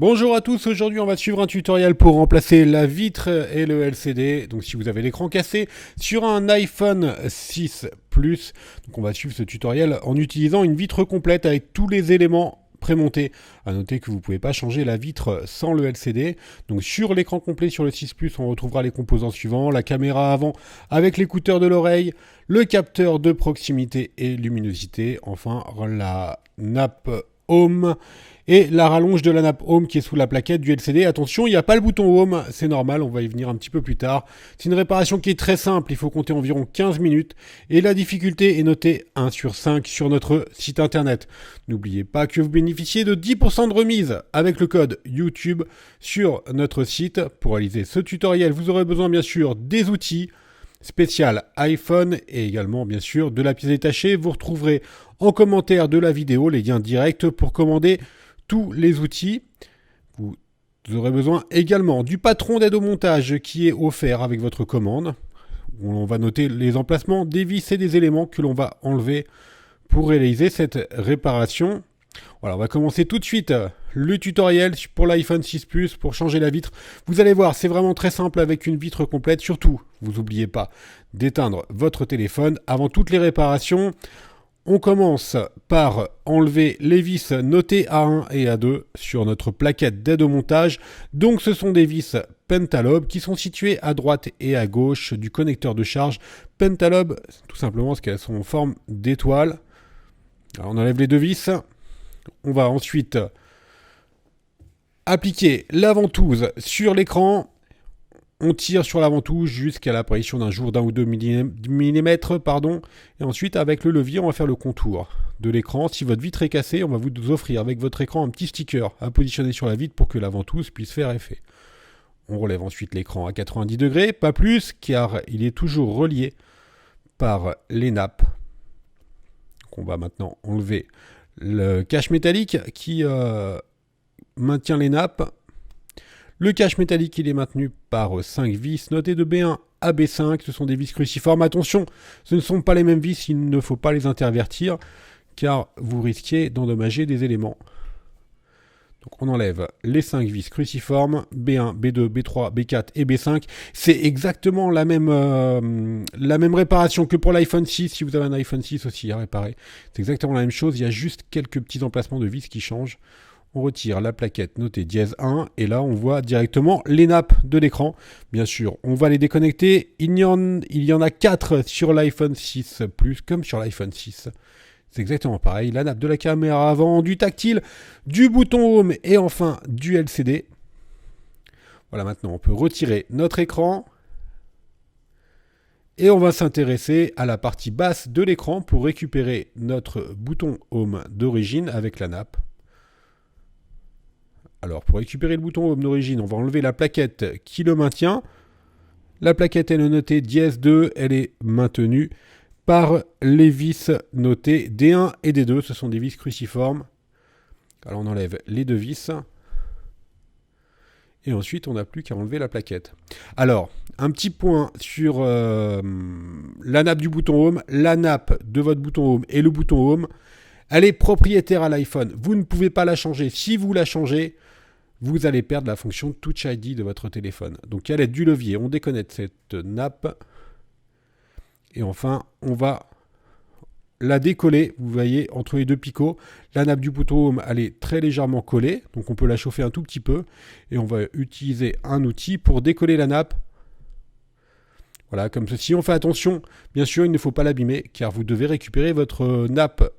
Bonjour à tous, aujourd'hui on va suivre un tutoriel pour remplacer la vitre et le LCD. Donc si vous avez l'écran cassé sur un iPhone 6 Plus, donc on va suivre ce tutoriel en utilisant une vitre complète avec tous les éléments prémontés. À noter que vous ne pouvez pas changer la vitre sans le LCD. Donc sur l'écran complet sur le 6 Plus, on retrouvera les composants suivants: la caméra avant avec l'écouteur de l'oreille, le capteur de proximité et luminosité, enfin la nappe Home et la rallonge de la nappe Home qui est sous la plaquette du LCD. Attention, il n'y a pas le bouton Home, c'est normal, on va y venir un petit peu plus tard. C'est une réparation qui est très simple, il faut compter environ 15 minutes et la difficulté est notée 1 sur 5 sur notre site internet. N'oubliez pas que vous bénéficiez de 10% de remise avec le code YouTube sur notre site. Pour réaliser ce tutoriel, vous aurez besoin bien sûr des outils spécial iPhone et également bien sûr de la pièce détachée. Vous retrouverez en commentaire de la vidéo les liens directs pour commander tous les outils. Vous aurez besoin également du patron d'aide au montage qui est offert avec votre commande, où on va noter les emplacements des vis et des éléments que l'on va enlever pour réaliser cette réparation. Voilà, on va commencer tout de suite le tutoriel pour l'iPhone 6 Plus pour changer la vitre. Vous allez voir, c'est vraiment très simple avec une vitre complète. Surtout, vous n'oubliez pas d'éteindre votre téléphone avant toutes les réparations. On commence par enlever les vis notées A1 et A2 sur notre plaquette d'aide au montage. Donc ce sont des vis Pentalobe qui sont situées à droite et à gauche du connecteur de charge. Pentalobe, tout simplement parce qu'elles sont en forme d'étoile. Alors on enlève les deux vis. On va ensuite appliquer la ventouse sur l'écran. On tire sur la ventouse jusqu'à l'apparition d'un jour d'1 ou 2 mm. Et ensuite, avec le levier, on va faire le contour de l'écran. Si votre vitre est cassée, on va vous offrir avec votre écran un petit sticker à positionner sur la vitre pour que la ventouse puisse faire effet. On relève ensuite l'écran à 90 degrés, pas plus, car il est toujours relié par les nappes. Donc on va maintenant enlever le cache métallique qui maintient les nappes. Le cache métallique, il est maintenu par 5 vis notées de B1 à B5. Ce sont des vis cruciformes. Attention, ce ne sont pas les mêmes vis, il ne faut pas les intervertir, car vous risquez d'endommager des éléments. Donc on enlève les 5 vis cruciformes, B1, B2, B3, B4 et B5. C'est exactement la même réparation que pour l'iPhone 6, si vous avez un iPhone 6 aussi à réparer. C'est exactement la même chose, il y a juste quelques petits emplacements de vis qui changent. On retire la plaquette notée dièse 1 et là on voit directement les nappes de l'écran. Bien sûr, on va les déconnecter. Il y en a 4 sur l'iPhone 6 Plus comme sur l'iPhone 6. C'est exactement pareil. La nappe de la caméra avant, du tactile, du bouton Home et enfin du LCD. Voilà, maintenant on peut retirer notre écran. Et on va s'intéresser à la partie basse de l'écran pour récupérer notre bouton Home d'origine avec la nappe. Alors, pour récupérer le bouton Home d'origine, on va enlever la plaquette qui le maintient. La plaquette, elle est notée dièse 2, elle est maintenue par les vis notées D1 et D2. Ce sont des vis cruciformes. Alors, on enlève les deux vis. Et ensuite, on n'a plus qu'à enlever la plaquette. Alors, un petit point sur la nappe du bouton Home. La nappe de votre bouton Home et le bouton Home, elle est propriétaire à l'iPhone. Vous ne pouvez pas la changer. Si vous la changez, vous allez perdre la fonction Touch ID de votre téléphone. Donc à l'aide du levier, on déconnecte cette nappe. Et enfin, on va la décoller. Vous voyez, entre les deux picots, la nappe du bouton Home, elle est très légèrement collée. Donc on peut la chauffer un tout petit peu. Et on va utiliser un outil pour décoller la nappe. Voilà, comme ceci. On fait attention. Bien sûr, il ne faut pas l'abîmer, car vous devez récupérer votre nappe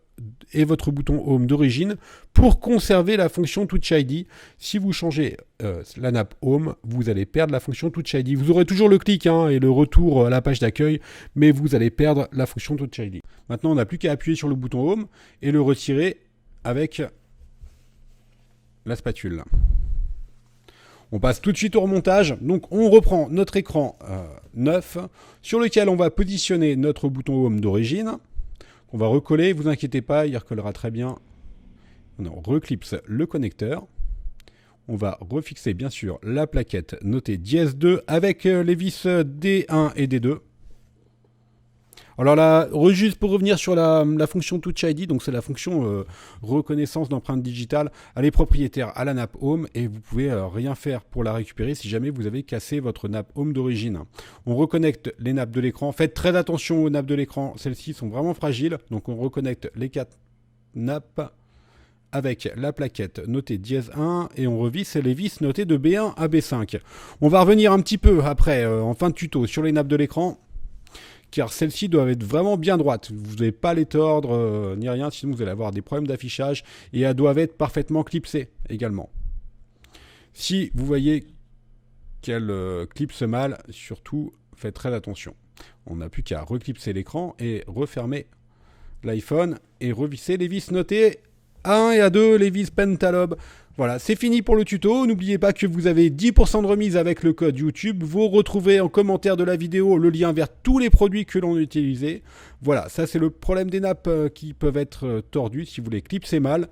et votre bouton Home d'origine pour conserver la fonction Touch ID. Si vous changez la nappe Home, vous allez perdre la fonction Touch ID. Vous aurez toujours le clic et le retour à la page d'accueil, mais vous allez perdre la fonction Touch ID. Maintenant, on n'a plus qu'à appuyer sur le bouton Home et le retirer avec la spatule. On passe tout de suite au remontage. Donc, on reprend notre écran neuf sur lequel on va positionner notre bouton Home d'origine. On va recoller, vous inquiétez pas, il recollera très bien. On reclipse le connecteur. On va refixer bien sûr la plaquette notée dièse 2 avec les vis D1 et D2. Alors là, juste pour revenir sur la fonction Touch ID, donc c'est la fonction reconnaissance d'empreinte digitale. Elle est propriétaire à la nappe Home et vous pouvez rien faire pour la récupérer si jamais vous avez cassé votre nappe Home d'origine. On reconnecte les nappes de l'écran. Faites très attention aux nappes de l'écran, celles-ci sont vraiment fragiles. Donc on reconnecte les 4 nappes avec la plaquette notée dièse 1 et on revisse les vis notées de B1 à B5. On va revenir un petit peu après, en fin de tuto, sur les nappes de l'écran, car celles-ci doivent être vraiment bien droites. Vous n'avez pas les tordre ni rien, sinon vous allez avoir des problèmes d'affichage, et elles doivent être parfaitement clipsées également. Si vous voyez qu'elles clipsent mal, surtout faites très attention. On n'a plus qu'à reclipser l'écran et refermer l'iPhone et revisser les vis notées A1 et A2, les vis Pentalobe. Voilà, c'est fini pour le tuto. N'oubliez pas que vous avez 10% de remise avec le code YouTube. Vous retrouvez en commentaire de la vidéo le lien vers tous les produits que l'on a utilisés. Voilà, ça c'est le problème des nappes qui peuvent être tordues si vous les clipsez mal.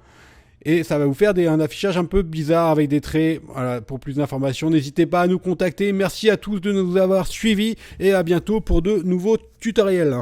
Et ça va vous faire un affichage un peu bizarre avec des traits. Voilà, pour plus d'informations, n'hésitez pas à nous contacter. Merci à tous de nous avoir suivis et à bientôt pour de nouveaux tutoriels.